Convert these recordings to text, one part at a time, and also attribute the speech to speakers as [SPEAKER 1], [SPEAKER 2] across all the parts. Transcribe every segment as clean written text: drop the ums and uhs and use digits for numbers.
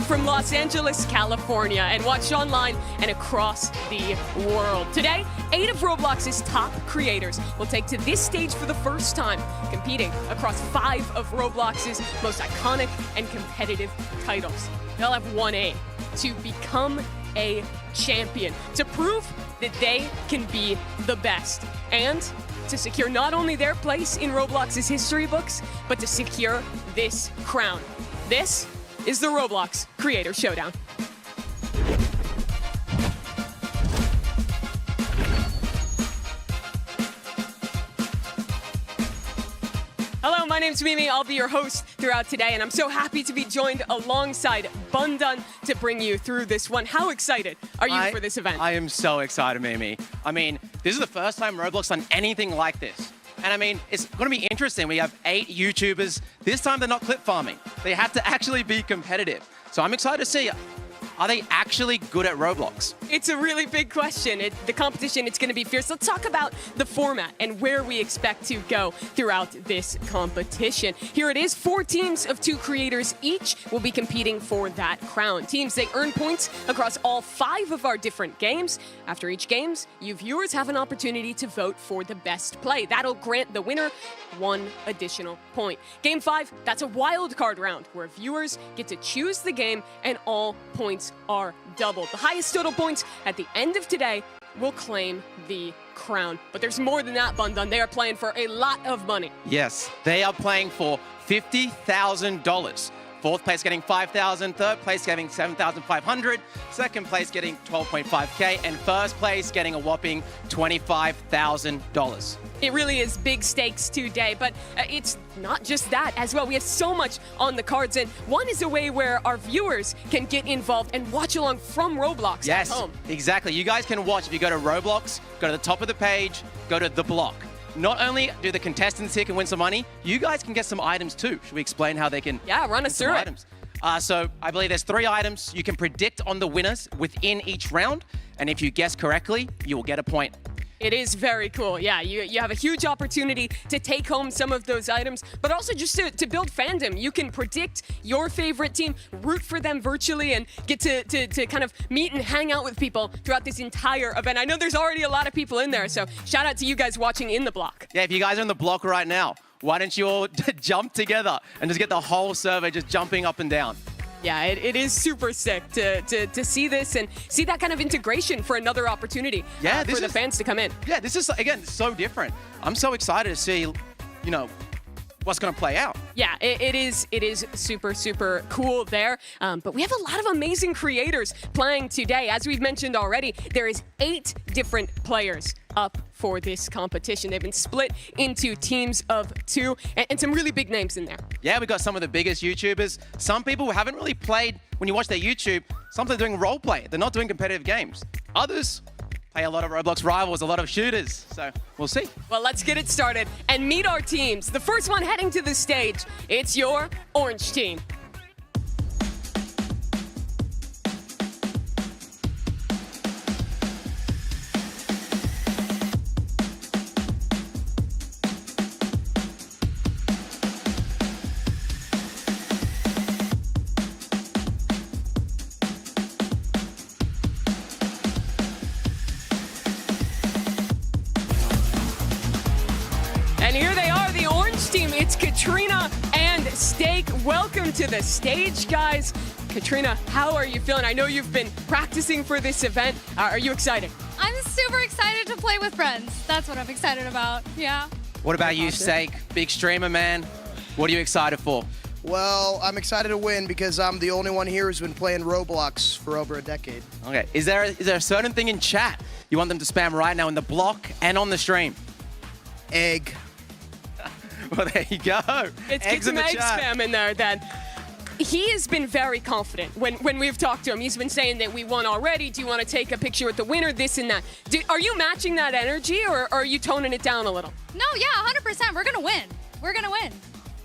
[SPEAKER 1] from Los Angeles, California, and watched online and across the world. Today, 8 of Roblox's top creators will take to this stage for the first time, competing across 5 of Roblox's most iconic and competitive titles. They'll have one aim: to become a champion, to prove that they can be the best, and to secure not only their place in Roblox's history books, but to secure this crown. This is the Roblox Creator Showdown. Hello, my name's Mimi. I'll be your host throughout today, and I'm so happy to be joined alongside Bundan to bring you through this one. How excited are you for this event?
[SPEAKER 2] I am so excited, Mimi. I mean, this is the first time Roblox done anything like this. And I mean, it's going to be interesting. We have 8 YouTubers. This time they're not clip farming. They have to actually be competitive. So I'm excited to see, are they actually good at Roblox?
[SPEAKER 1] It's a really big question. The competition, it's going to be fierce. Let's talk about the format and where we expect to go throughout this competition. Here it is. 4 teams of 2 creators each will be competing for that crown. Teams, they earn points across all 5 of our different games. After each games, you viewers have an opportunity to vote for the best play. That'll grant the winner 1 additional point. Game 5, that's a wild card round where viewers get to choose the game and all points are doubled. The highest total points at the end of today will claim the crown. But there's more than that, Bundan. They are playing for a lot of money.
[SPEAKER 2] Yes, they are playing for $50,000. 4th place getting $5,000, 3rd place getting $7,500, 2nd place getting $12.5K, and 1st place getting a whopping $25,000.
[SPEAKER 1] It really is big stakes today, but it's not just that as well. We have so much on the cards, and one is a way where our viewers can get involved and watch along from Roblox at home.
[SPEAKER 2] Yes, exactly. You guys can watch if you go to Roblox, go to the top of the page, go to the block. Not only do the contestants here can win some money, you guys can get some items too. Should we explain how they can
[SPEAKER 1] run us through it?
[SPEAKER 2] Items? So I believe there's 3 items. You can predict on the winners within each round, and if you guess correctly, you will get a point.
[SPEAKER 1] It is very cool. Yeah, you have a huge opportunity to take home some of those items, but also just to build fandom. You can predict your favorite team, root for them virtually, and get to kind of meet and hang out with people throughout this entire event. I know there's already a lot of people in there, so shout out to you guys watching in the block.
[SPEAKER 2] Yeah, if you guys are in the block right now, why don't you all jump together and just get the whole server just jumping up and down?
[SPEAKER 1] Yeah, it is super sick to see this and see that kind of integration for another opportunity for the fans to come in.
[SPEAKER 2] Yeah, this is, again, so different. I'm so excited to see, you know, what's going to play out.
[SPEAKER 1] Yeah, it is super, super cool there. But we have a lot of amazing creators playing today. As we've mentioned already, there is 8 different players up for this competition. They've been split into teams of 2 and some really big names in there.
[SPEAKER 2] Yeah, we got some of the biggest YouTubers. Some people who haven't really played, when you watch their YouTube, some are doing role play. They're not doing competitive games. Others play a lot of Roblox Rivals, a lot of shooters. So we'll see.
[SPEAKER 1] Well, let's get it started and meet our teams. The first one heading to the stage, it's your orange team. And here they are, the orange team. It's Katrina and Steak. Welcome to the stage, guys. Katrina, how are you feeling? I know you've been practicing for this event. Are you excited?
[SPEAKER 3] I'm super excited to play with friends. That's what I'm excited about, yeah.
[SPEAKER 2] What about you, Steak? Big streamer, man. What are you excited for?
[SPEAKER 4] Well, I'm excited to win because I'm the only one here who's been playing Roblox for over a decade.
[SPEAKER 2] Okay, is there a certain thing in chat you want them to spam right now in the block and on the stream?
[SPEAKER 4] Egg.
[SPEAKER 2] Well, there you go.
[SPEAKER 1] Let's get some egg spam in there then. He has been very confident when we've talked to him. He's been saying that we won already. Do you want to take a picture with the winner? This and that. Are you matching that energy or are you toning it down a little?
[SPEAKER 3] No, yeah, 100%. We're going to win. We're going to win.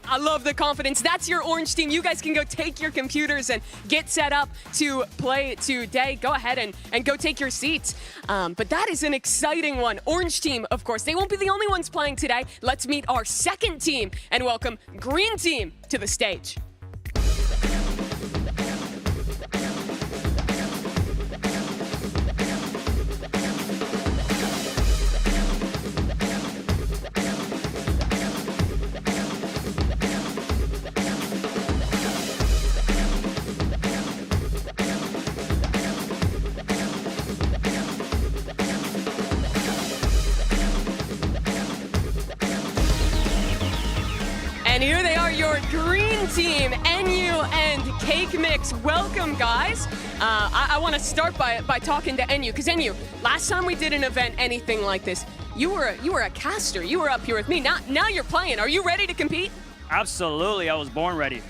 [SPEAKER 1] I love the confidence. That's your orange team. You guys can go take your computers and get set up to play today. Go ahead and go take your seats. But that is an exciting one. Orange team, of course. They won't be the only ones playing today. Let's meet our second team and welcome green team to the stage. And here they are, your green team, NU and Cake Mix. Welcome, guys. I want to start by talking to NU, because NU, last time we did an event anything like this, you were a caster. You were up here with me. Now you're playing. Are you ready to compete?
[SPEAKER 5] Absolutely, I was born ready.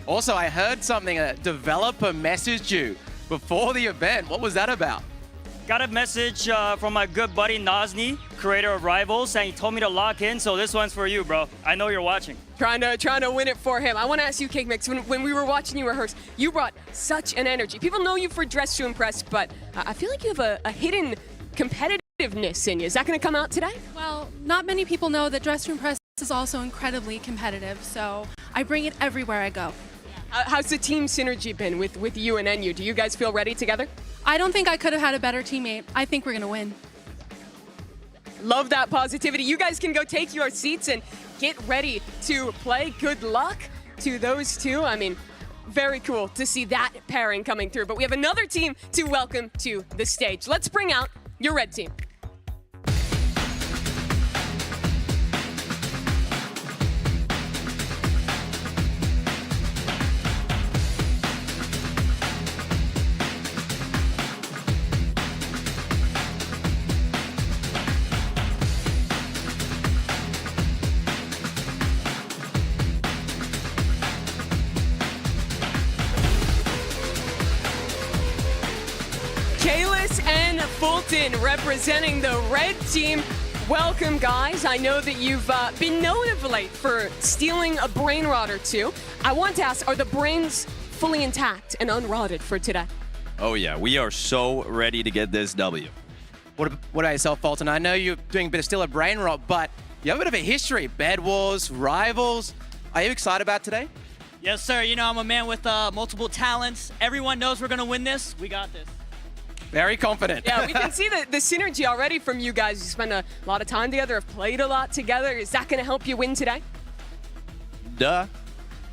[SPEAKER 2] Also, I heard something, a developer messaged you before the event. What was that about?
[SPEAKER 5] Got a message from my good buddy Nazni, creator of Rivals, and he told me to lock in, so this one's for you, bro. I know you're watching.
[SPEAKER 1] Trying to win it for him. I want to ask you, Cake Mix, when we were watching you rehearse, you brought such an energy. People know you for Dress to Impress, but I feel like you have a hidden competitiveness in you. Is that going to come out today?
[SPEAKER 6] Well, not many people know that Dress to Impress is also incredibly competitive, so I bring it everywhere I go.
[SPEAKER 1] How's the team synergy been with you and NU? Do you guys feel ready together?
[SPEAKER 6] I don't think I could have had a better teammate. I think we're going to win.
[SPEAKER 1] Love that positivity. You guys can go take your seats and get ready to play. Good luck to those two. I mean, very cool to see that pairing coming through. But we have another team to welcome to the stage. Let's bring out your red team. Kalis and Fulton representing the red team. Welcome, guys. I know that you've been known of late for stealing a brain rod or two. I want to ask, are the brains fully intact and unrotted for today?
[SPEAKER 7] Oh yeah, we are so ready to get this W.
[SPEAKER 2] What about yourself, Fulton? I know you're doing a bit of still a brain rot, but you have a bit of a history. Bed Wars, Rivals. Are you excited about today?
[SPEAKER 8] Yes, sir. You know, I'm a man with multiple talents. Everyone knows we're going to win this. We got this.
[SPEAKER 2] Very confident.
[SPEAKER 1] Yeah, we can see the synergy already from you guys. You spend a lot of time together, have played a lot together. Is that going to help you win today?
[SPEAKER 7] Duh.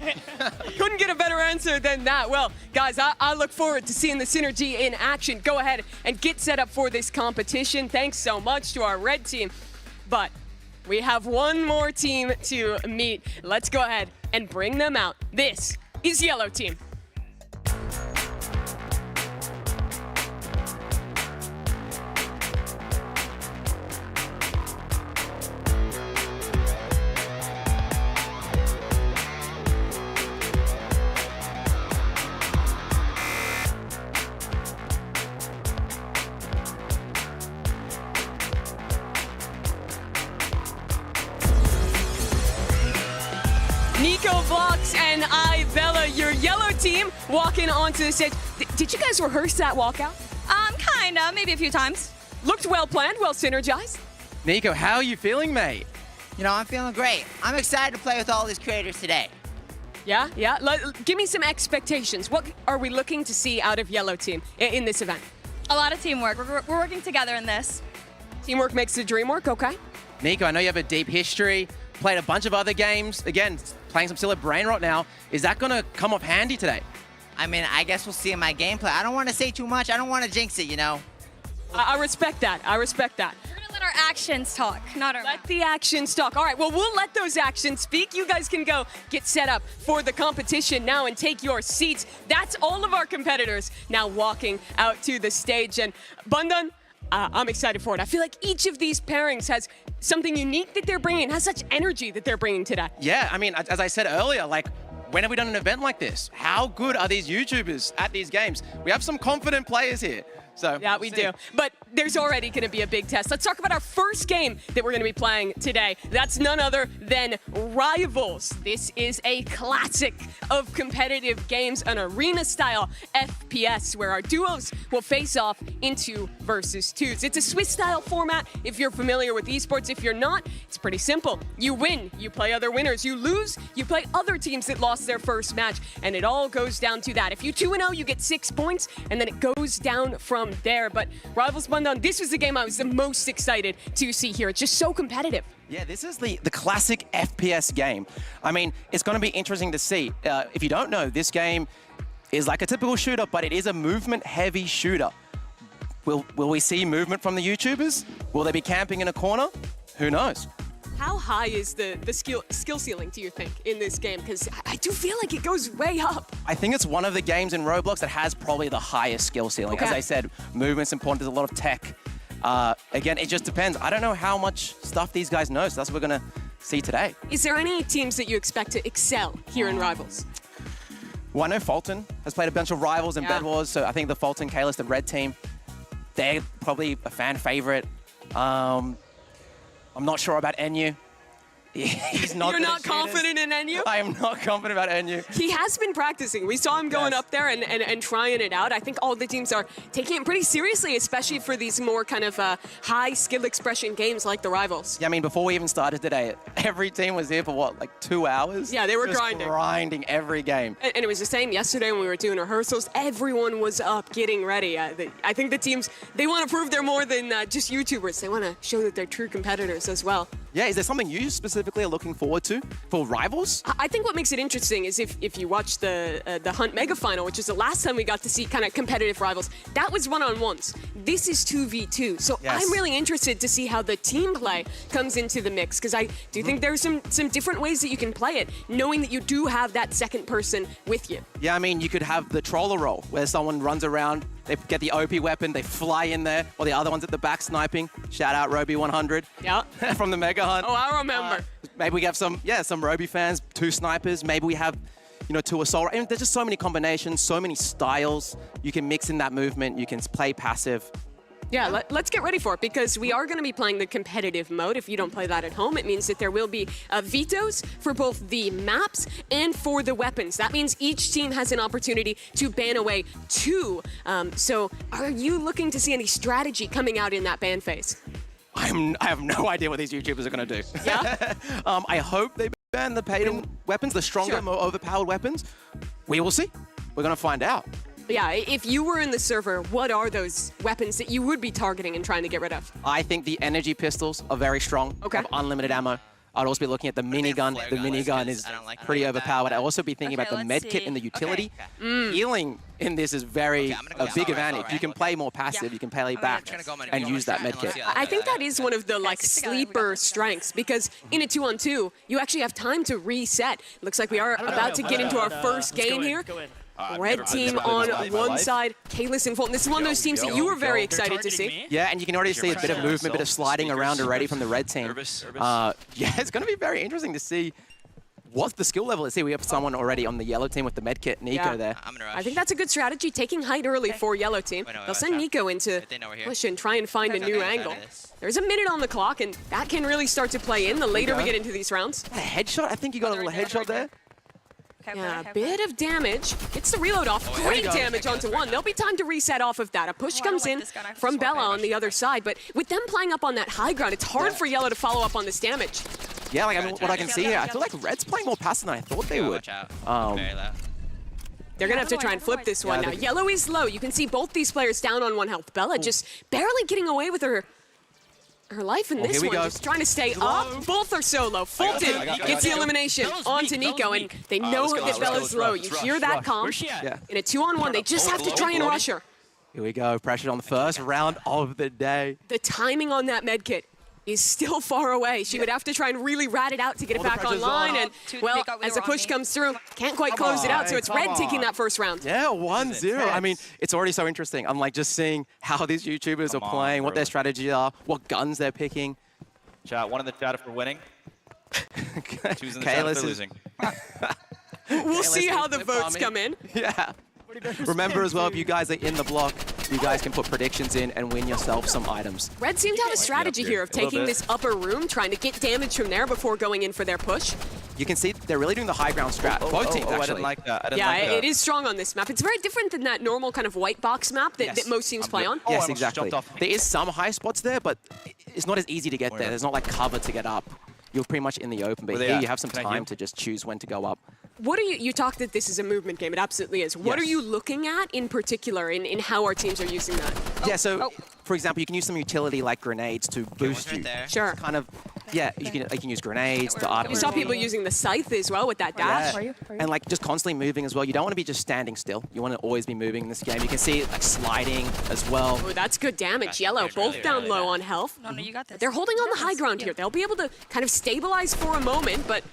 [SPEAKER 1] Couldn't get a better answer than that. Well, guys, I look forward to seeing the synergy in action. Go ahead and get set up for this competition. Thanks so much to our red team. But we have one more team to meet. Let's go ahead and bring them out. This is Yellow Team. ROBLOX and Bella, your yellow team, walking onto the stage. Did you guys rehearse that walkout?
[SPEAKER 3] Kinda, maybe a few times.
[SPEAKER 1] Looked well planned, well synergized.
[SPEAKER 2] Nico, how are you feeling, mate?
[SPEAKER 9] You know, I'm feeling great. I'm excited to play with all these creators today.
[SPEAKER 1] Yeah. Give me some expectations. What are we looking to see out of yellow team in this event?
[SPEAKER 3] A lot of teamwork. We're working together in this.
[SPEAKER 1] Teamwork makes the dream work, okay?
[SPEAKER 2] Nico, I know you have a deep history, played a bunch of other games. Again, playing some still brain rot now. Is that going to come off handy today?
[SPEAKER 9] I mean, I guess we'll see in my gameplay. I don't want to say too much. I don't want to jinx it, you know?
[SPEAKER 1] I respect that. I respect that.
[SPEAKER 3] We're going to let our actions talk, not our
[SPEAKER 1] Let
[SPEAKER 3] mouth.
[SPEAKER 1] the actions talk. All right, well, we'll let those actions speak. You guys can go get set up for the competition now and take your seats. That's all of our competitors now walking out to the stage. And Bundan, I'm excited for it. I feel like each of these pairings has something unique that they're bringing, has such energy that they're bringing today.
[SPEAKER 2] Yeah, I mean, as I said earlier, like, when have we done an event like this? How good are these YouTubers at these games? We have some confident players here. So
[SPEAKER 1] yeah, we do. But there's already going to be a big test. Let's talk about our first game that we're going to be playing today. That's none other than Rivals. This is a classic of competitive games, an arena-style FPS where our duos will face off in 2 versus 2s. It's a Swiss-style format if you're familiar with esports. If you're not, it's pretty simple. You win, you play other winners. You lose, you play other teams that lost their first match. And it all goes down to that. If you 2-0, you get 6 points, and then it goes down from there. But Rivals Bundan, this was the game I was the most excited to see here. It's just so competitive.
[SPEAKER 2] Yeah, this is the classic FPS game. I mean, it's going to be interesting to see. If you don't know, this game is like a typical shooter, but it is a movement-heavy shooter. Will we see movement from the YouTubers? Will they be camping in a corner? Who knows?
[SPEAKER 1] How high is the skill ceiling, do you think, in this game? Because I do feel like it goes way up.
[SPEAKER 2] I think it's one of the games in Roblox that has probably the highest skill ceiling.
[SPEAKER 1] Okay.
[SPEAKER 2] As I said, movement's important. There's a lot of tech. Again, it just depends. I don't know how much stuff these guys know, so that's what we're going to see today.
[SPEAKER 1] Is there any teams that you expect to excel here in Rivals?
[SPEAKER 2] Well, I know Fulton has played a bunch of Rivals and Bed Wars, so I think the Fulton Kalis, the red team, they're probably a fan favorite. I'm not sure about NU. He's not.
[SPEAKER 1] You're not confident in NU?
[SPEAKER 2] I am not confident about NU.
[SPEAKER 1] He has been practicing. We saw him going up there and trying it out. I think all the teams are taking it pretty seriously, especially for these more kind of high skill expression games like the Rivals.
[SPEAKER 2] Yeah, I mean, before we even started today, every team was here for what, like 2 hours?
[SPEAKER 1] Yeah, they were
[SPEAKER 2] just
[SPEAKER 1] grinding.
[SPEAKER 2] grinding every game.
[SPEAKER 1] And it was the same yesterday when we were doing rehearsals. Everyone was up getting ready. I think the teams, they want to prove they're more than just YouTubers. They want to show that they're true competitors as well.
[SPEAKER 2] Yeah, is there something you specifically are looking forward to for Rivals?
[SPEAKER 1] I think what makes it interesting is if you watch the Hunt Mega Final, which is the last time we got to see kind of competitive Rivals, that was one-on-ones. This is 2v2. So I'm really interested to see how the team play comes into the mix, because I do think there's some different ways that you can play it, knowing that you do have that second person with you.
[SPEAKER 2] Yeah, I mean, you could have the troller roll, where someone runs around, they get the OP weapon, they fly in there, while the other one's at the back sniping. Shout out Roby 100.
[SPEAKER 1] Yeah.
[SPEAKER 2] From the Mega Hunt.
[SPEAKER 1] Oh, I remember.
[SPEAKER 2] Maybe we have some Roby fans, 2 snipers. Maybe we have, 2 assault. I mean, there's just so many combinations, so many styles. You can mix in that movement. You can play passive.
[SPEAKER 1] Yeah, let's get ready for it, because we are going to be playing the competitive mode. If you don't play that at home, it means that there will be vetoes for both the maps and for the weapons. That means each team has an opportunity to ban away 2. So are you looking to see any strategy coming out in that ban phase?
[SPEAKER 2] I have no idea what these YouTubers are going to do.
[SPEAKER 1] Yeah?
[SPEAKER 2] I hope they ban the paid weapons, the stronger, more overpowered weapons. We will see. We're going to find out.
[SPEAKER 1] Yeah, if you were in the server, what are those weapons that you would be targeting and trying to get rid of?
[SPEAKER 2] I think the energy pistols are very strong.
[SPEAKER 1] Okay.
[SPEAKER 2] Have unlimited ammo. I'd also be looking at the minigun. The minigun is pretty overpowered. I'd also be thinking about the med kit and the utility. Healing in this is a big advantage. You can play more passive. You can play back and use that med kit.
[SPEAKER 1] I think that is one of the sleeper strengths, because in a 2-on-2, you actually have time to reset. Looks like we are about to get into our first game here. Red team on one side, Kalis and Fulton. This is one of those teams that you were very excited to see.
[SPEAKER 2] Yeah, and you can already see a bit of movement, a bit of sliding around already from the red team. Yeah, it's going to be very interesting to see what's the skill level. Let's see, we have someone already on the yellow team with the medkit, Nico there.
[SPEAKER 1] I think that's a good strategy, taking height early for yellow team. They'll send Nico into push and try and find a new angle. There's a minute on the clock, and that can really start to play in the later we get into these rounds.
[SPEAKER 2] A headshot? I think you got a little headshot there.
[SPEAKER 1] Yeah, a bit of damage. Gets the reload off. Great damage onto 1. There'll be time to reset off of that. A push comes in from Bella on the other side, but with them playing up on that high ground, it's hard for Yellow to follow up on this damage.
[SPEAKER 2] Yeah, like what I can see here, I feel like Red's playing more passive than I thought they would.
[SPEAKER 1] They're going to have to try and flip this one now. Yellow is low. You can see both these players down on 1 health. Bella just barely getting away with her life in this one, just trying to stay up. Both are so low. Fulton gets the elimination onto Nico, and they know that Bella's low. You hear that comp. In a 2-on-1, they just have to try and rush her.
[SPEAKER 2] Here we go, pressured on the first round of the day.
[SPEAKER 1] The timing on that medkit is still far away. She would have to try and really rat it out to get it back online, and well, as the push comes through, can't quite close it out, so it's Red taking that first round.
[SPEAKER 2] Yeah, 1-0. I mean, it's already so interesting. I'm like just seeing how these YouTubers are playing, what their strategies are, what guns they're picking.
[SPEAKER 7] Chat, one in the chat if we're winning. Choosing the chat if they're losing.
[SPEAKER 1] We'll see how the votes come in.
[SPEAKER 2] Yeah. Remember as well, if you guys are in the block, you guys can put predictions in and win yourself some items.
[SPEAKER 1] Red seemed to have a strategy here of taking this upper room, trying to get damage from there before going in for their push.
[SPEAKER 2] You can see they're really doing the high ground strat. Both teams, actually.
[SPEAKER 7] I didn't like that.
[SPEAKER 1] It is strong on this map. It's very different than that normal kind of white box map that most teams play on.
[SPEAKER 2] Yes, exactly. There is some high spots there, but it's not as easy to get there. There's not like cover to get up. You're pretty much in the open, but here you have some time to just choose when to go up.
[SPEAKER 1] What are you talked that this is a movement game. It absolutely is. What are you looking at in particular in how our teams are using that?
[SPEAKER 2] Yeah, so for example, you can use some utility like grenades to boost you.
[SPEAKER 1] Sure.
[SPEAKER 2] It's kind of, yeah, you can use grenades to
[SPEAKER 1] You saw people using the scythe as well with that dash.
[SPEAKER 2] Yeah. And like just constantly moving as well. You don't want to be just standing still. You want to always be moving in this game. You can see it like sliding as well.
[SPEAKER 1] Oh, that's good damage. Yellow, both down low on health.
[SPEAKER 3] No, you got this.
[SPEAKER 1] They're holding on the high ground here. They'll be able to kind of stabilize for a moment, but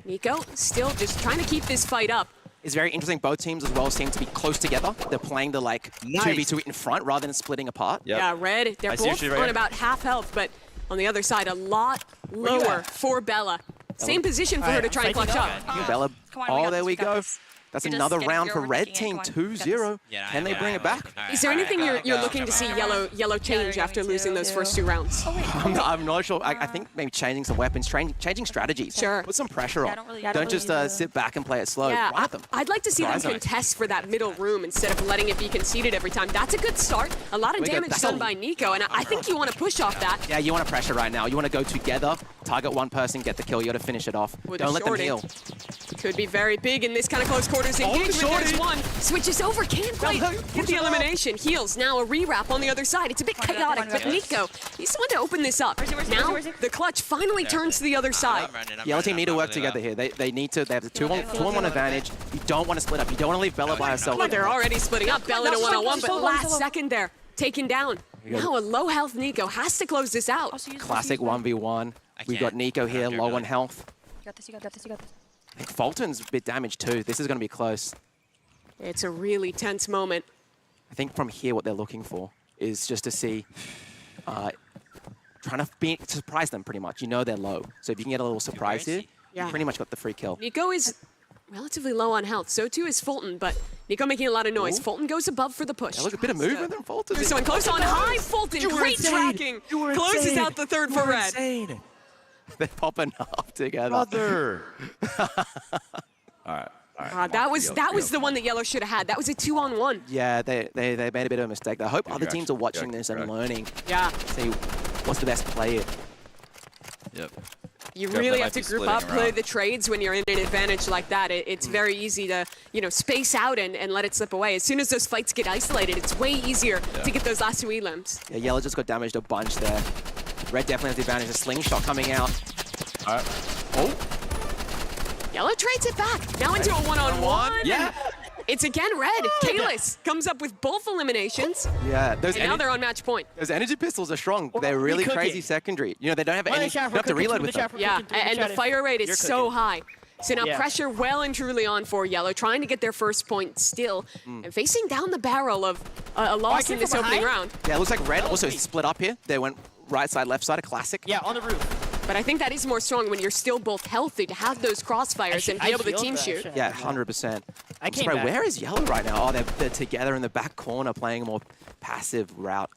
[SPEAKER 1] Nico still just trying to keep this fight up.
[SPEAKER 2] It's very interesting. Both teams as well seem to be close together. They're playing the like 2v2 in front rather than splitting apart.
[SPEAKER 7] Yep.
[SPEAKER 1] Yeah, Red, they're both on about half health, but on the other side, a lot lower for Bella. Same position for her to try and clutch up.
[SPEAKER 2] Bella, there we go. That's
[SPEAKER 3] You're
[SPEAKER 2] another
[SPEAKER 3] just
[SPEAKER 2] round
[SPEAKER 3] getting
[SPEAKER 2] for
[SPEAKER 3] your
[SPEAKER 2] Red
[SPEAKER 3] overthinking
[SPEAKER 2] Team,
[SPEAKER 3] it.
[SPEAKER 2] 2-0. Can they bring it back?
[SPEAKER 1] Is there anything you're looking to see yellow change after losing those first 2 rounds?
[SPEAKER 2] I'm not sure. I think maybe changing some weapons, changing strategies.
[SPEAKER 1] Sure.
[SPEAKER 2] Put some pressure on.
[SPEAKER 3] don't
[SPEAKER 2] Don't just sit back and play it slow.
[SPEAKER 1] Yeah,
[SPEAKER 2] Run at them.
[SPEAKER 1] I'd like to see them
[SPEAKER 2] Surprise them.
[SPEAKER 1] contest for that middle room instead of letting it be conceded every time. That's a good start. A lot of damage done by Nico, and I think you want to push off that.
[SPEAKER 2] Yeah, you want to pressure right now. You want to go together, target one person, get the kill. You got to finish it off.
[SPEAKER 1] With
[SPEAKER 2] Don't
[SPEAKER 1] a
[SPEAKER 2] let them
[SPEAKER 1] shorty.
[SPEAKER 2] heal.
[SPEAKER 1] Could be very big in this kind of close quarters engagement. There's one. Switches over. Can't quite get the elimination. Heals. Now a rewrap on the other side. It's a bit chaotic, but Nico, he's the one to open this up. Now the clutch finally turns to the other side.
[SPEAKER 2] Yellow team need to work together here. They have the 2-on-1 advantage. You don't want to split up. You don't want to leave Bella by herself.
[SPEAKER 1] Well, they're already splitting up. Bella in a 1-on-1, but last second there, taken down. Now a low health Nico has to close this out.
[SPEAKER 2] Classic 1v1. We've got Nico here, low on health.
[SPEAKER 3] You got this, you got this, you got this.
[SPEAKER 2] I think Fulton's a bit damaged too. This is going to be close.
[SPEAKER 1] It's a really tense moment.
[SPEAKER 2] I think from here what they're looking for is just to see, trying to surprise them pretty much. You know they're low. So if you can get a little surprise here, you pretty much got the free kill.
[SPEAKER 1] Nico is relatively low on health. So too is Fulton, but Nico making a lot of noise. Fulton goes above for the push.
[SPEAKER 2] Look, a bit of movement there, Fulton.
[SPEAKER 1] There's someone close on high. Fulton, great tracking. Closes out the third for Red.
[SPEAKER 2] They're popping up together.
[SPEAKER 7] Brother. All right.
[SPEAKER 1] That was the one that Yellow should have had. That was a 2-on-1.
[SPEAKER 2] Yeah, they made a bit of a mistake. I hope other teams are watching this and learning.
[SPEAKER 1] Yeah.
[SPEAKER 2] See what's the best play here.
[SPEAKER 7] Yep.
[SPEAKER 1] You really have to group up, play the trades when you're in an advantage like that. It's very easy to, space out and let it slip away. As soon as those fights get isolated, it's way easier to get those last 2 elims.
[SPEAKER 2] Yeah, Yellow just got damaged a bunch there. Red definitely has the advantage. A slingshot coming out.
[SPEAKER 7] All right. Oh.
[SPEAKER 1] Yellow trades it back. Now into a 1-on-1.
[SPEAKER 2] Yeah.
[SPEAKER 1] It's again Red. Kalis comes up with both eliminations.
[SPEAKER 2] Yeah.
[SPEAKER 1] And now they're on match point.
[SPEAKER 2] Those energy pistols are strong. They're really crazy secondary. They don't have any. You have to reload with them.
[SPEAKER 1] Yeah, and the fire rate is so high. So now pressure well and truly on for Yellow, trying to get their first point still, and facing down the barrel of a loss in this opening round.
[SPEAKER 2] Yeah, it looks like Red also split up here. They went right side, left side, a classic.
[SPEAKER 8] Yeah, on the roof.
[SPEAKER 1] But I think that is more strong when you're still both healthy to have those crossfires and be able to team shoot.
[SPEAKER 2] Yeah, 100%.
[SPEAKER 8] I came back.
[SPEAKER 2] Where is Yellow right now? Oh, they're together in the back corner playing a more passive route.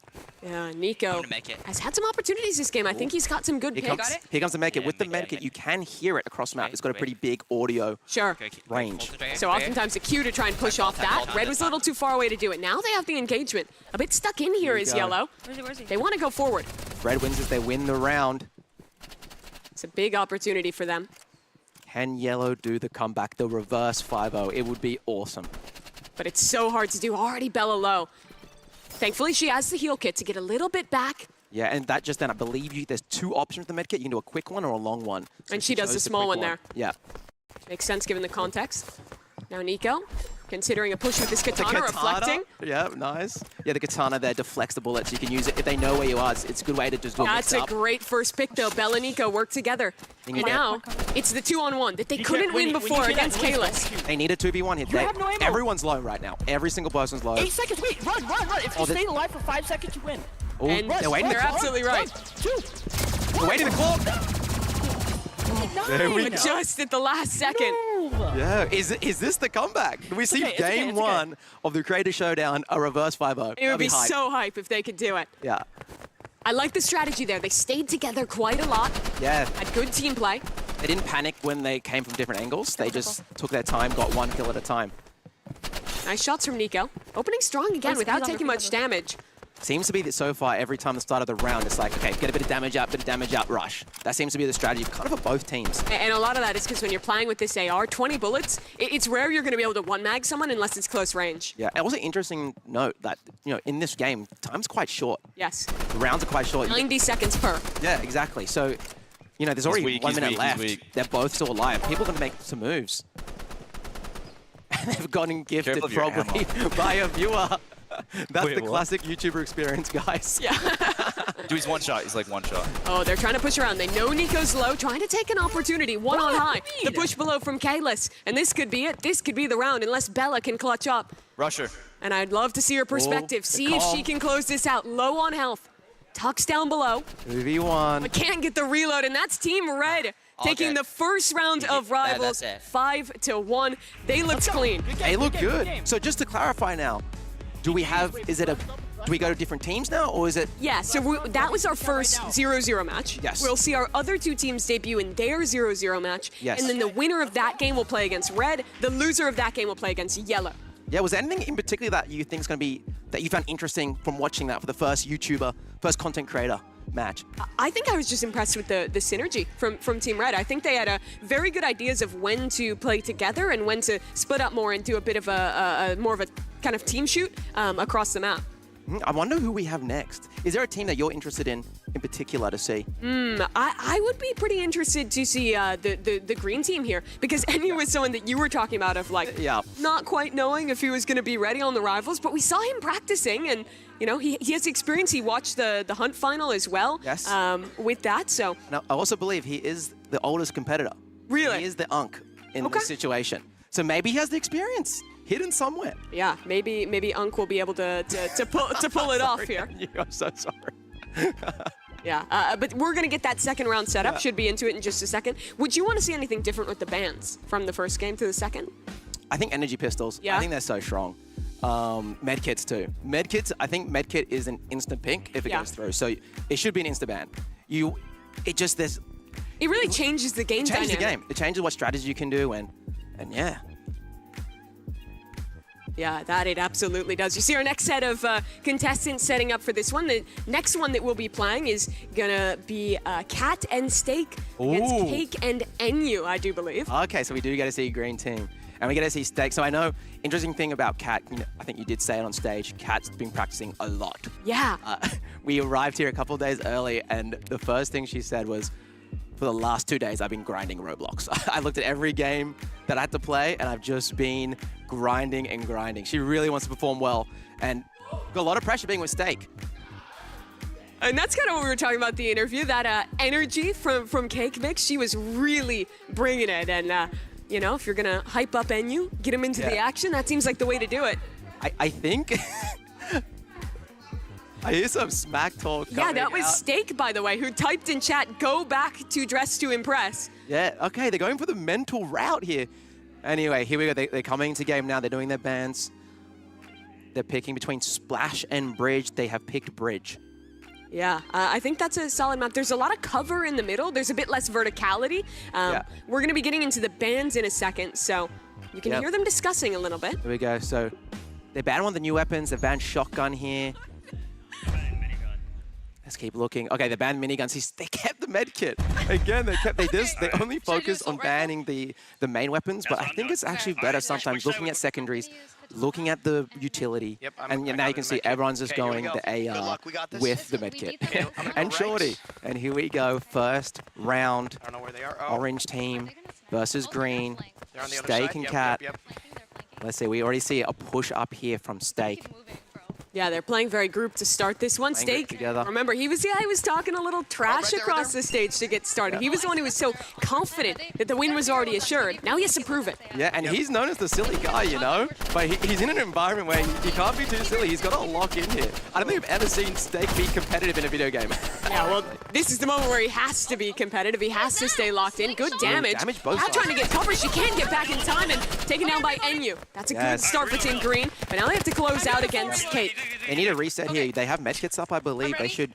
[SPEAKER 1] Yeah, Nico has had some opportunities this game. I think he's got some good picks.
[SPEAKER 2] Here comes the medkit. With the medkit, you can hear it across the map. It's got a pretty big audio range.
[SPEAKER 1] So oftentimes a cue to try and push off that. Red was a little too far away to do it. Now they have the engagement. A bit stuck in here is Yellow.
[SPEAKER 3] Where is he?
[SPEAKER 1] They want to go forward.
[SPEAKER 2] Red wins if they win the round.
[SPEAKER 1] It's a big opportunity for them.
[SPEAKER 2] Can Yellow do the comeback, the reverse 5-0? It would be awesome.
[SPEAKER 1] But it's so hard to do. Already Bella low. Thankfully, she has the heal kit to get a little bit back.
[SPEAKER 2] Yeah, and that just then, I believe there's 2 options with the medkit. You can do a quick one or a long one. So
[SPEAKER 1] and she does the small one there.
[SPEAKER 2] Yeah.
[SPEAKER 1] Makes sense given the context. Now Nico, considering a push with this katana, reflecting.
[SPEAKER 2] Yeah, nice. Yeah, the katana there deflects the bullets. You can use it if they know where you are. It's a good way to just do
[SPEAKER 1] That's a great first pick, though. Bella and Nico work together. And now, it's the 2-on-1 that they couldn't win before against Kalis.
[SPEAKER 2] They need a 2v1 hit.
[SPEAKER 8] You have no ammo.
[SPEAKER 2] Everyone's low right now. Every single person's low.
[SPEAKER 8] 8 seconds. Wait, run. If you stay alive for 5 seconds, you win.
[SPEAKER 2] Oh,
[SPEAKER 1] And
[SPEAKER 2] they're waiting.
[SPEAKER 1] they're absolutely right.
[SPEAKER 8] 2.
[SPEAKER 2] They're waiting the clock. There we go.
[SPEAKER 1] Just at the last second.
[SPEAKER 2] Yeah, is this the comeback? We see game 1 of the Creator Showdown, a reverse 5-0.
[SPEAKER 1] It would be so hype if they could do it.
[SPEAKER 2] Yeah.
[SPEAKER 1] I like the strategy there. They stayed together quite a lot.
[SPEAKER 2] Yeah.
[SPEAKER 1] Had good team play.
[SPEAKER 2] They didn't panic when they came from different angles. They just took their time, got 1 kill at a time.
[SPEAKER 1] Nice shots from Nico. Opening strong again without taking much damage.
[SPEAKER 2] Seems to be that so far, every time the start of the round, it's like, okay, get a bit of damage out, rush. That seems to be the strategy kind of for both teams.
[SPEAKER 1] And a lot of that is because when you're playing with this AR, 20 bullets, it's rare you're going to be able to one-mag someone unless it's close range.
[SPEAKER 2] Yeah, and also interesting note that, in this game, time's quite short.
[SPEAKER 1] Yes.
[SPEAKER 2] The rounds are quite short.
[SPEAKER 1] 90 seconds per.
[SPEAKER 2] Yeah, exactly. So, there's already 1 minute left. They're both still alive. People are going to make some moves. And they've gotten gifted probably by a viewer. That's the classic YouTuber experience, guys.
[SPEAKER 1] Yeah.
[SPEAKER 7] Dude, he's one shot. He's like one shot.
[SPEAKER 1] Oh, they're trying to push around. They know Nico's low, trying to take an opportunity. One on high. The push below from Kalis. And this could be it. This could be the round unless Bella can clutch up.
[SPEAKER 7] Rusher.
[SPEAKER 1] And I'd love to see her perspective. See if she can close this out. Low on health. Tucks down below.
[SPEAKER 2] 2v1.
[SPEAKER 1] But can't get the reload. And that's Team Red taking the first round of Rivals 5-1. They looked clean.
[SPEAKER 2] They look good. So just to clarify now, do we go to different teams now, or is it?
[SPEAKER 1] Yeah, so that was our first 0-0 match.
[SPEAKER 2] Yes.
[SPEAKER 1] We'll see our other two teams debut in their 0-0 match.
[SPEAKER 2] Yes.
[SPEAKER 1] And then the winner of that game will play against Red. The loser of that game will play against Yellow.
[SPEAKER 2] Yeah, was there anything in particular that you think is going to be, that you found interesting from watching that for the first YouTuber, first content creator match?
[SPEAKER 1] I think I was just impressed with the synergy from Team Red. I think they had very good ideas of when to play together and when to split up more and do a bit of more of a kind of team shoot across the map.
[SPEAKER 2] I wonder who we have next. Is there a team that you're interested in particular to see?
[SPEAKER 1] I would be pretty interested to see the green team here, because Enyu was someone that you were talking about of like not quite knowing if he was going to be ready on the Rivals, but we saw him practicing and he has experience. He watched the Hunt final as well.
[SPEAKER 2] Yes.
[SPEAKER 1] With that, so.
[SPEAKER 2] Now, I also believe he is the oldest competitor.
[SPEAKER 1] Really?
[SPEAKER 2] He is the unk in this situation. So maybe he has the experience hidden somewhere.
[SPEAKER 1] Yeah, maybe Unk will be able to pull it off here.
[SPEAKER 2] I'm so sorry.
[SPEAKER 1] Yeah, but we're going to get that second round set up. Should be into it in just a second. Would you want to see anything different with the bans from the first game to the second?
[SPEAKER 2] I think energy pistols.
[SPEAKER 1] Yeah.
[SPEAKER 2] I think they're so strong. Medkits too. Medkits, I think medkit is an instant pink if it goes through. So it should be an insta ban.
[SPEAKER 1] It really changes the game dynamic.
[SPEAKER 2] It changes the game. It changes what strategy you can do and yeah.
[SPEAKER 1] Yeah, that it absolutely does. You see our next set of contestants setting up for this one. The next one that we'll be playing is gonna be Cat and Steak against Cake and Enyu, I do believe.
[SPEAKER 2] Okay, so we do get to see a green team. And we get to see Steak. So I know, interesting thing about Cat, I think you did say it on stage, Cat's been practicing a lot.
[SPEAKER 1] Yeah.
[SPEAKER 2] We arrived here a couple of days early, and the first thing she said was, for the last 2 days, I've been grinding Roblox. I looked at every game that I had to play, and I've just been grinding and grinding. She really wants to perform well, and got a lot of pressure being with Steak.
[SPEAKER 1] And that's kind of what we were talking about in the interview, that energy from Cake Mix. She was really bringing it, and if you're gonna hype up Enyu, get him into the action, that seems like the way to do it.
[SPEAKER 2] I think... I hear some smack talk coming
[SPEAKER 1] that was
[SPEAKER 2] out.
[SPEAKER 1] Steak, by the way, who typed in chat, go back to Dress to Impress.
[SPEAKER 2] Yeah, okay, they're going for the mental route here. Anyway, here we go. They're coming into game now. They're doing their bans. They're picking between Splash and Bridge. They have picked Bridge.
[SPEAKER 1] Yeah, I think that's a solid map. There's a lot of cover in the middle. There's a bit less verticality. We're going to be getting into the bans in a second, so you can hear them discussing a little bit.
[SPEAKER 2] There we go. So they banned one of the new weapons. They banned shotgun here. Let's keep looking. Okay, they banned miniguns. They kept the med kit. Again, they only focus on banning the main weapons, but I think it's actually better sometimes looking at secondaries, looking at the utility, and now you can see everyone's just going the AR with the med kit. And Shorty. And here we go, first round. Orange team versus green. Steak and Cat. Let's see, we already see a push up here from Steak.
[SPEAKER 1] Yeah, they're playing very grouped to start this one. Steak, remember, he was the guy who was talking a little trash across the stage to get started. He was the one who was so confident that the win was already assured. Now he has to prove it.
[SPEAKER 2] Yeah, and he's known as the silly guy, but he's in an environment where he can't be too silly. He's got to lock in here. I don't think I've ever seen Steak be competitive in a video game.
[SPEAKER 1] Yeah, well, this is the moment where he has to be competitive. He has to stay locked in. Good damage. Cat trying to get coverage. She can't get back in time and taken down by Enyu. That's a good start for Team Green, but now they have to close out against Cake.
[SPEAKER 2] They need a reset here. They have medkits up, I believe. They should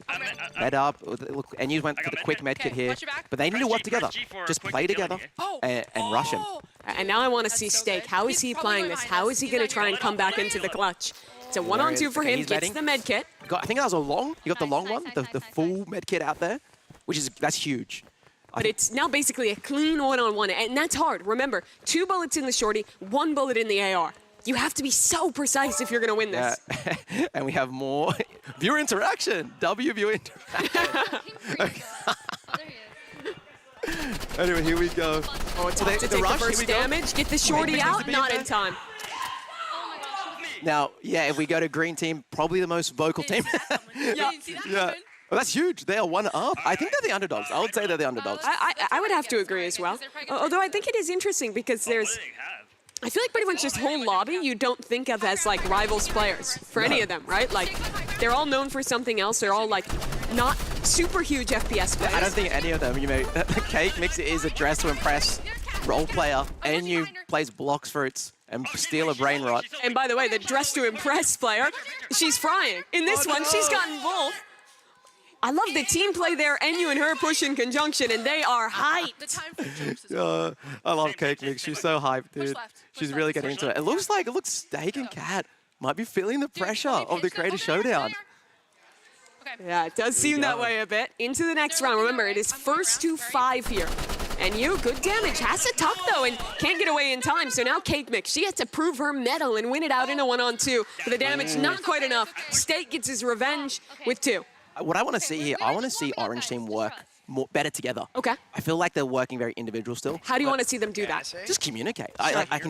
[SPEAKER 2] med up. Look, Enyu went for the quick medkit here, but they need to work together. Just play together and rush him.
[SPEAKER 1] And now I want to see Steak. How is he playing this? How is he going to try and come back into the clutch? It's a one-on-two for
[SPEAKER 10] Okay,
[SPEAKER 1] him.
[SPEAKER 10] he's
[SPEAKER 1] Gets
[SPEAKER 10] betting.
[SPEAKER 1] the med kit.
[SPEAKER 10] I think that was a long. You got the long one,
[SPEAKER 3] nice,
[SPEAKER 10] the full med kit out there, that's huge.
[SPEAKER 1] But it's now basically a clean one-on-one, and that's hard. Remember, 2 bullets in the shorty, 1 bullet in the AR. You have to be so precise if you're going to win this.
[SPEAKER 10] Yeah. And we have more viewer interaction. Viewer interaction. Anyway, here we go.
[SPEAKER 1] Oh, it's tough to take the first damage. Get the shorty out, not in time.
[SPEAKER 10] Now, yeah, if we go to green team, probably the most vocal team.
[SPEAKER 1] Yeah.
[SPEAKER 10] Yeah. Well, that's huge. They are 1 up. I think they're the underdogs. I would say they're the underdogs.
[SPEAKER 1] I would have to agree as well. Although I think it is interesting because I feel like pretty much this whole lobby you don't think of as like rivals players for any of them, right? Like they're all known for something else. They're all like not super huge FPS players.
[SPEAKER 10] I don't think any of them, Cake Mix is a dress to impress role player, and you plays blocks fruits and steal a brain rot.
[SPEAKER 1] And by the way, the dress to impress player, she's frying. In this one, she's gotten both. I love the team play there, NU and her push in conjunction, and they are hyped.
[SPEAKER 10] I love Cake Mix. She's so hyped, dude. She's really getting into it. It looks Steak and Cat might be feeling the pressure of the Creator Showdown.
[SPEAKER 1] Yeah, it does seem that way a bit. Into the next round. Remember, it is first to 5 here. And good damage. Has to tuck, though, and can't get away in time. So now Cake Mix, she has to prove her mettle and win it out in a 1-on-2. But the damage, not quite enough. Steak gets his revenge with 2.
[SPEAKER 10] What I want to see here, I want to see Orange Team work better together.
[SPEAKER 1] Okay.
[SPEAKER 10] I feel like they're working very individual still.
[SPEAKER 1] How do you want to see them do that?
[SPEAKER 10] Just communicate.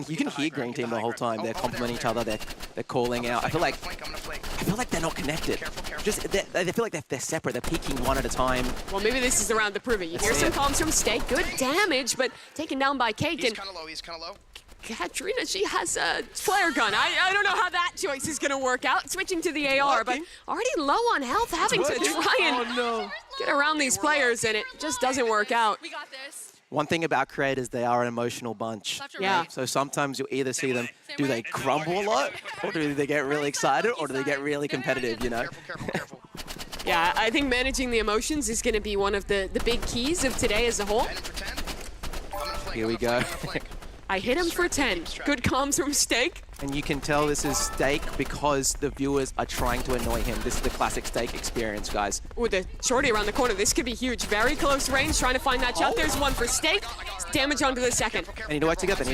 [SPEAKER 10] You can hear Green Team the whole time. They're complimenting each other. They're calling out. I feel like they're not connected. They feel like they're separate. They're peeking one at a time.
[SPEAKER 1] Well, maybe this is the round to prove it. You hear some comms from Steak. Good damage, but taken down by Cake.
[SPEAKER 4] He's kind of low. He's kind of low.
[SPEAKER 1] Katrina, she has a flare gun. I don't know how that choice is going to work out. Switching to the AR, but already low on health, having to try and get around these players, and it just doesn't work out.
[SPEAKER 6] We got this.
[SPEAKER 10] One thing about creators, they are an emotional bunch.
[SPEAKER 1] Yeah.
[SPEAKER 10] So sometimes you'll either see them, do they crumble a lot, or do they get really excited, or do they get really competitive,
[SPEAKER 4] Careful.
[SPEAKER 1] Yeah, I think managing the emotions is going to be one of the big keys of today as a whole.
[SPEAKER 10] Here we go.
[SPEAKER 1] I hit him for 10. Good comms from Steak.
[SPEAKER 10] And you can tell this is Steak because the viewers are trying to annoy him. This is the classic Steak experience, guys.
[SPEAKER 1] Ooh, the shorty around the corner. This could be huge. Very close range, trying to find that shot. There's one for Steak. Damage onto the second.
[SPEAKER 10] They need to work together.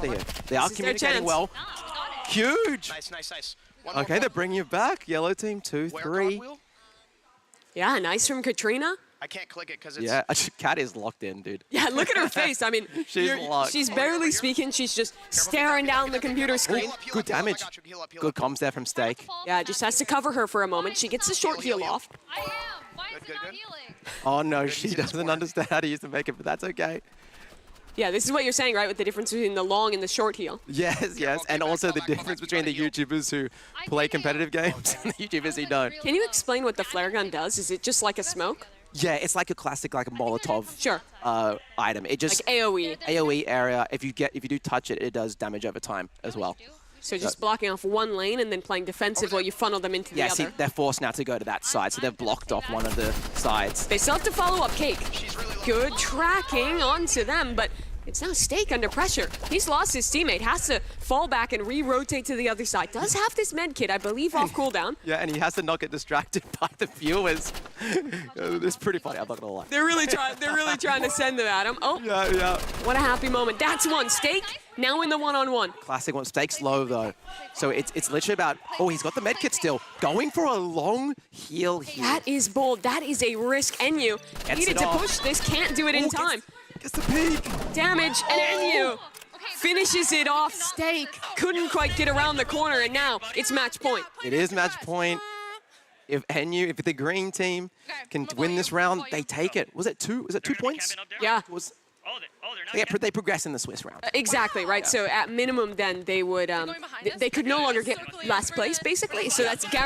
[SPEAKER 10] Here. They are communicating well. Huge.
[SPEAKER 4] Nice.
[SPEAKER 10] Okay, they're bringing you back. Yellow team, 2, 3.
[SPEAKER 1] Yeah, nice from Katrina.
[SPEAKER 4] I can't click it because it's...
[SPEAKER 10] Yeah, Cat is locked in, dude.
[SPEAKER 1] Yeah, look at her face. I mean, she's barely speaking. She's just staring down the computer screen.
[SPEAKER 10] Good damage. Good comms there from Steak.
[SPEAKER 1] Yeah, just has to cover her for a moment. She gets the short heal off.
[SPEAKER 3] I am. Why is he not healing?
[SPEAKER 10] Oh, no, she doesn't understand how to use the makeup, but that's okay.
[SPEAKER 1] Yeah, this is what you're saying, right, with the difference between the long and the short heal.
[SPEAKER 10] Yes, and also the difference between the YouTubers who play competitive games and the YouTubers who don't.
[SPEAKER 1] Can you explain what the flare gun does? Is it just like a smoke?
[SPEAKER 10] Yeah, it's like a classic, like a Molotov item. It just
[SPEAKER 1] like AOE
[SPEAKER 10] area. If you do touch it, it does damage over time as well.
[SPEAKER 1] So just blocking off one lane and then playing defensive while you funnel them into the other.
[SPEAKER 10] Yeah, see, they're forced now to go to that side, so they've blocked off one of the sides.
[SPEAKER 1] They still have to follow up Cake. Good tracking onto them, but it's now Steak under pressure. He's lost his teammate, has to fall back and re-rotate to the other side. Does have this med kit, I believe, off cooldown.
[SPEAKER 10] Yeah, and he has to not get distracted by the viewers. It's pretty funny, I'm not gonna lie.
[SPEAKER 1] They're really trying to send them at him. Oh,
[SPEAKER 10] yeah.
[SPEAKER 1] What a happy moment. That's one. Steak now in the one-on-one.
[SPEAKER 10] Classic one. Steak's low though. So it's literally about, he's got the med kit still. Going for a long heal here.
[SPEAKER 1] That is bold. That is a risk. NU needed to push this, can't do it in time.
[SPEAKER 10] Gets the peak.
[SPEAKER 1] Damage, and NU finishes it off. Steak couldn't quite get around the corner, and now it's match point.
[SPEAKER 10] It is match point. If the green team can win this round, they take it. Was it 2? Was it 2 points?
[SPEAKER 1] Yeah.
[SPEAKER 10] They progress in the Swiss round.
[SPEAKER 1] Exactly, right? Yeah. So at minimum, then they would, they could no longer get last place, basically. So that's guaranteed.